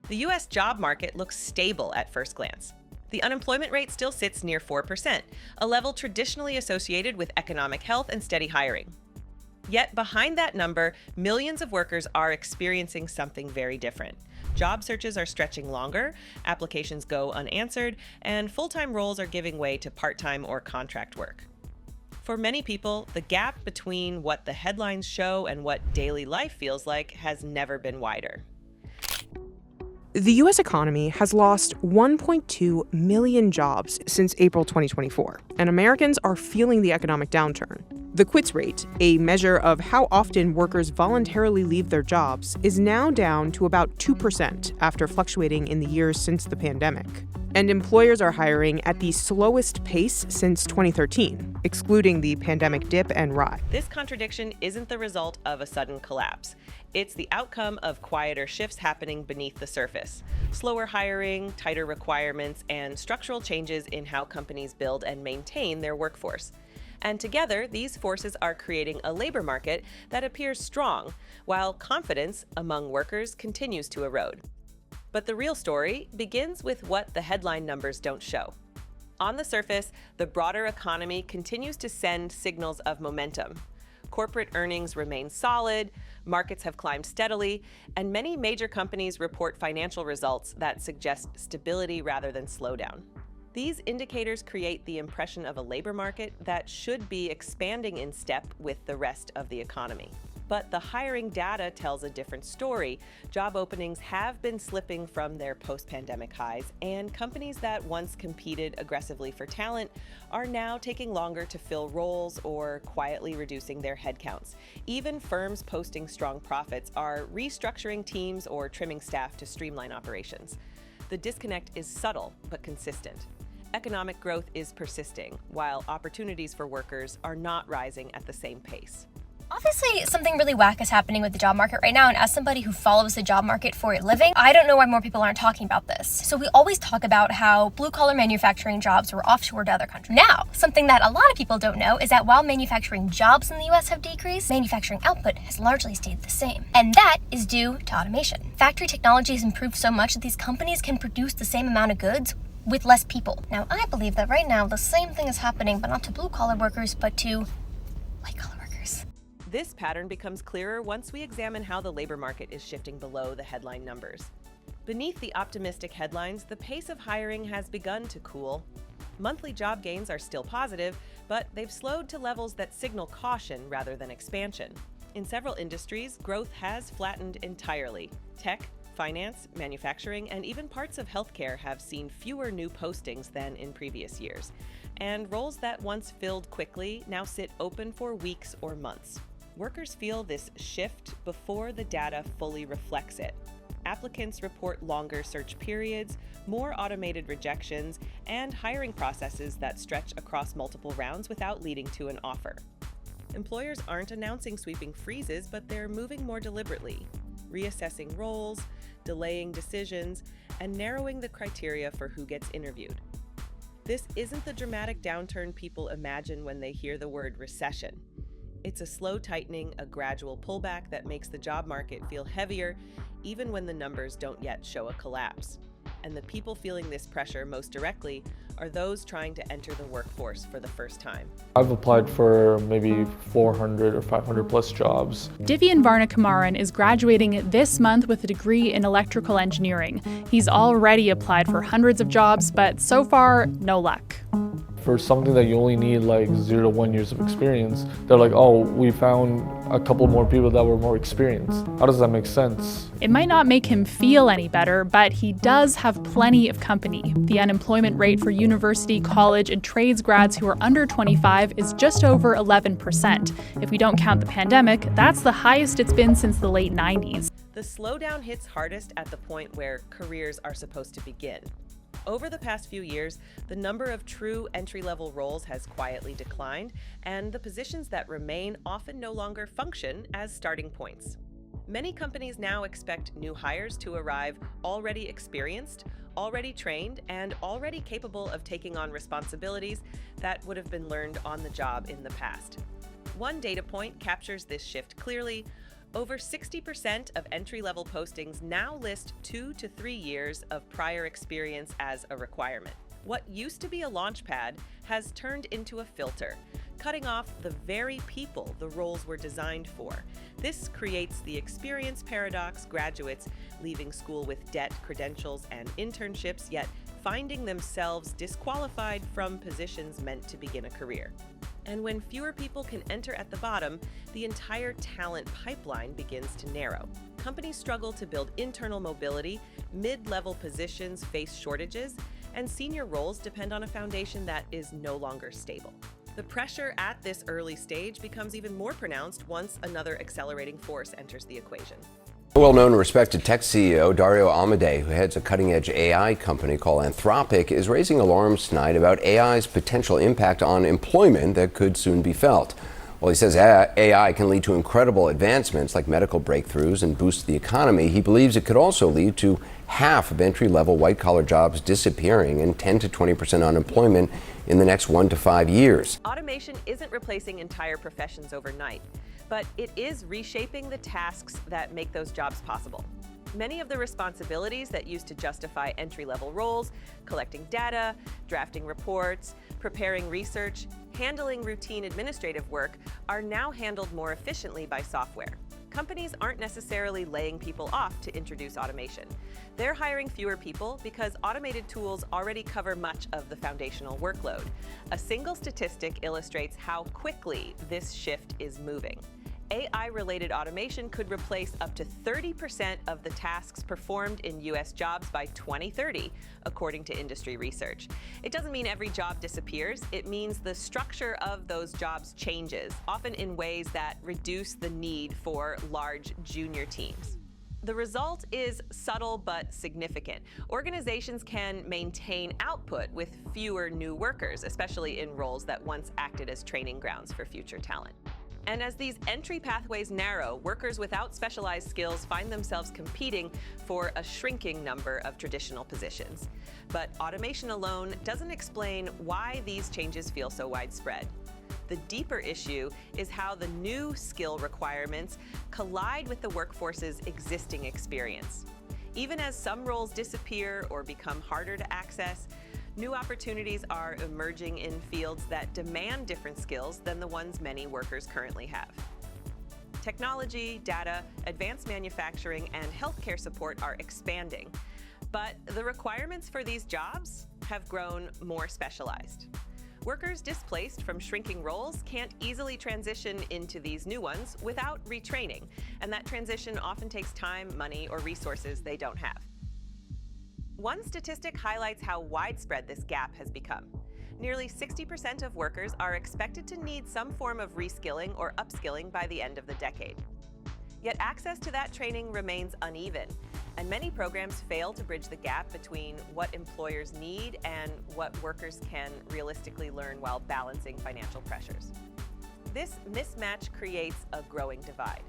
The U.S. job market looks stable at first glance. The unemployment rate still sits near 4%, a level traditionally associated with economic health and steady hiring. Yet behind that number, millions of workers are experiencing something very different. Job searches are stretching longer, applications go unanswered, and full-time roles are giving way to part-time or contract work. For many people, the gap between what the headlines show and what daily life feels like has never been wider. The U.S. economy has lost 1.2 million jobs since April 2024, and Americans are feeling the economic downturn. The quits rate, a measure of how often workers voluntarily leave their jobs, is now down to about 2% after fluctuating in the years since the pandemic. And employers are hiring at the slowest pace since 2013, excluding the pandemic dip and rise. This contradiction isn't the result of a sudden collapse. It's the outcome of quieter shifts happening beneath the surface. Slower hiring, tighter requirements, and structural changes in how companies build and maintain their workforce. And together, these forces are creating a labor market that appears strong, while confidence among workers continues to erode. But the real story begins with what the headline numbers don't show. On the surface, the broader economy continues to send signals of momentum. Corporate earnings remain solid, markets have climbed steadily, and many major companies report financial results that suggest stability rather than slowdown. These indicators create the impression of a labor market that should be expanding in step with the rest of the economy. But the hiring data tells a different story. Job openings have been slipping from their post-pandemic highs, and companies that once competed aggressively for talent are now taking longer to fill roles or quietly reducing their headcounts. Even firms posting strong profits are restructuring teams or trimming staff to streamline operations. The disconnect is subtle but consistent. Economic growth is persisting, while opportunities for workers are not rising at the same pace. Obviously, something really whack is happening with the job market right now, and as somebody who follows the job market for a living, I don't know why more people aren't talking about this. So we always talk about how blue-collar manufacturing jobs were offshore to other countries. Now, something that a lot of people don't know is that while manufacturing jobs in the US have decreased, manufacturing output has largely stayed the same. And that is due to automation. Factory technology has improved so much that these companies can produce the same amount of goods with less people. Now, I believe that right now the same thing is happening, but not to blue-collar workers, but to white-collar workers. This pattern becomes clearer once we examine how the labor market is shifting below the headline numbers. Beneath the optimistic headlines, the pace of hiring has begun to cool. Monthly job gains are still positive, but they've slowed to levels that signal caution rather than expansion. In several industries, growth has flattened entirely. Tech, finance, manufacturing, and even parts of healthcare have seen fewer new postings than in previous years. And roles that once filled quickly now sit open for weeks or months. Workers feel this shift before the data fully reflects it. Applicants report longer search periods, more automated rejections, and hiring processes that stretch across multiple rounds without leading to an offer. Employers aren't announcing sweeping freezes, but they're moving more deliberately, reassessing roles, delaying decisions, and narrowing the criteria for who gets interviewed. This isn't the dramatic downturn people imagine when they hear the word recession. It's a slow tightening, a gradual pullback that makes the job market feel heavier, even when the numbers don't yet show a collapse. And the people feeling this pressure most directly are those trying to enter the workforce for the first time. I've applied for maybe 400 or 500 plus jobs. Divyan Varnakumaran is graduating this month with a degree in electrical engineering. He's already applied for hundreds of jobs, but so far, no luck. For something that you only need like 0 to 1 years of experience, they're like, oh, we found a couple more people that were more experienced. How does that make sense? It might not make him feel any better, but he does have plenty of company. The unemployment rate for university, college, and trades grads who are under 25 is just over 11%. If we don't count the pandemic, that's the highest it's been since the late 90s. The slowdown hits hardest at the point where careers are supposed to begin. Over the past few years, the number of true entry-level roles has quietly declined, and the positions that remain often no longer function as starting points. Many companies now expect new hires to arrive already experienced, already trained, and already capable of taking on responsibilities that would have been learned on the job in the past. One data point captures this shift clearly. Over 60% of entry-level postings now list 2 to 3 years of prior experience as a requirement. What used to be a launchpad has turned into a filter, cutting off the very people the roles were designed for. This creates the experience paradox: graduates leaving school with debt, credentials, and internships, yet finding themselves disqualified from positions meant to begin a career. And when fewer people can enter at the bottom, the entire talent pipeline begins to narrow. Companies struggle to build internal mobility, mid-level positions face shortages, and senior roles depend on a foundation that is no longer stable. The pressure at this early stage becomes even more pronounced once another accelerating force enters the equation. Well-known and respected tech CEO Dario Amodei, who heads a cutting-edge AI company called Anthropic, is raising alarms tonight about AI's potential impact on employment that could soon be felt. While he says AI can lead to incredible advancements like medical breakthroughs and boost the economy, he believes it could also lead to half of entry-level white-collar jobs disappearing and 10 to 20% unemployment in the next 1 to 5 years. Automation isn't replacing entire professions overnight, but it is reshaping the tasks that make those jobs possible. Many of the responsibilities that used to justify entry-level roles, collecting data, drafting reports, preparing research, handling routine administrative work, are now handled more efficiently by software. Companies aren't necessarily laying people off to introduce automation. They're hiring fewer people because automated tools already cover much of the foundational workload. A single statistic illustrates how quickly this shift is moving. AI-related automation could replace up to 30% of the tasks performed in U.S. jobs by 2030, according to industry research. It doesn't mean every job disappears. It means the structure of those jobs changes, often in ways that reduce the need for large junior teams. The result is subtle but significant. Organizations can maintain output with fewer new workers, especially in roles that once acted as training grounds for future talent. And as these entry pathways narrow, workers without specialized skills find themselves competing for a shrinking number of traditional positions. But automation alone doesn't explain why these changes feel so widespread. The deeper issue is how the new skill requirements collide with the workforce's existing experience. Even as some roles disappear or become harder to access, new opportunities are emerging in fields that demand different skills than the ones many workers currently have. Technology, data, advanced manufacturing, and healthcare support are expanding, but the requirements for these jobs have grown more specialized. Workers displaced from shrinking roles can't easily transition into these new ones without retraining, and that transition often takes time, money, or resources they don't have. One statistic highlights how widespread this gap has become. Nearly 60% of workers are expected to need some form of reskilling or upskilling by the end of the decade. Yet access to that training remains uneven, and many programs fail to bridge the gap between what employers need and what workers can realistically learn while balancing financial pressures. This mismatch creates a growing divide.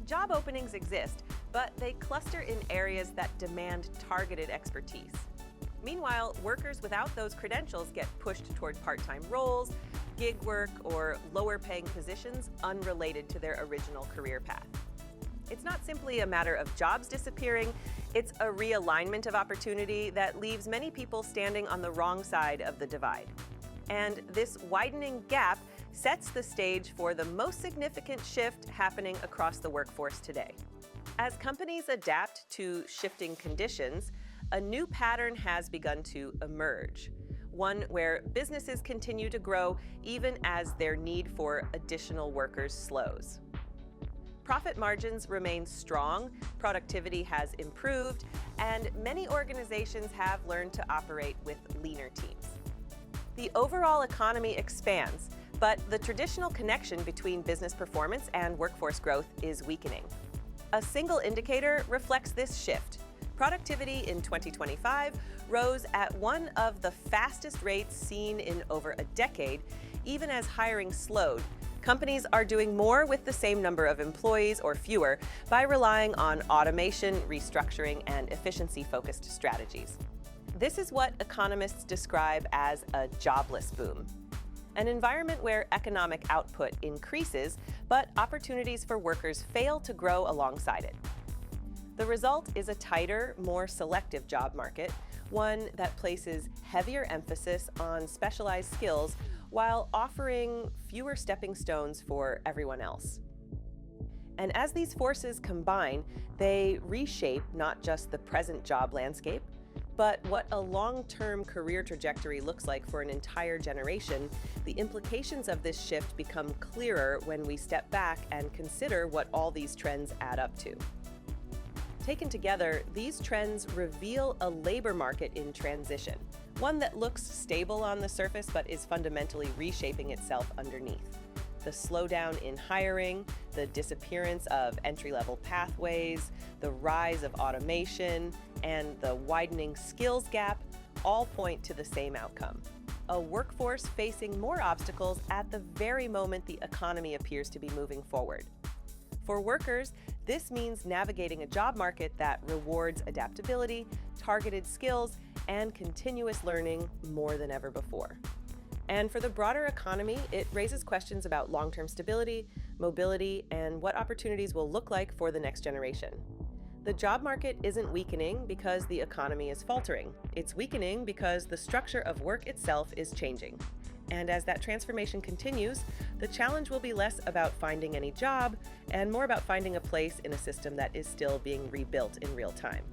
Job openings exist, but they cluster in areas that demand targeted expertise. Meanwhile, workers without those credentials get pushed toward part-time roles, gig work, or lower-paying positions unrelated to their original career path. It's not simply a matter of jobs disappearing, it's a realignment of opportunity that leaves many people standing on the wrong side of the divide. And this widening gap sets the stage for the most significant shift happening across the workforce today. As companies adapt to shifting conditions, a new pattern has begun to emerge, one where businesses continue to grow even as their need for additional workers slows. Profit margins remain strong, productivity has improved, and many organizations have learned to operate with leaner teams. The overall economy expands, but the traditional connection between business performance and workforce growth is weakening. A single indicator reflects this shift. Productivity in 2025 rose at one of the fastest rates seen in over a decade, even as hiring slowed. Companies are doing more with the same number of employees or fewer by relying on automation, restructuring, and efficiency-focused strategies. This is what economists describe as a jobless boom. An environment where economic output increases, but opportunities for workers fail to grow alongside it. The result is a tighter, more selective job market, one that places heavier emphasis on specialized skills while offering fewer stepping stones for everyone else. And as these forces combine, they reshape not just the present job landscape, but what a long-term career trajectory looks like for an entire generation. The implications of this shift become clearer when we step back and consider what all these trends add up to. Taken together, these trends reveal a labor market in transition, one that looks stable on the surface but is fundamentally reshaping itself underneath. The slowdown in hiring, the disappearance of entry-level pathways, the rise of automation, and the widening skills gap all point to the same outcome: a workforce facing more obstacles at the very moment the economy appears to be moving forward. For workers, this means navigating a job market that rewards adaptability, targeted skills, and continuous learning more than ever before. And for the broader economy, it raises questions about long-term stability, mobility, and what opportunities will look like for the next generation. The job market isn't weakening because the economy is faltering. It's weakening because the structure of work itself is changing. And as that transformation continues, the challenge will be less about finding any job and more about finding a place in a system that is still being rebuilt in real time.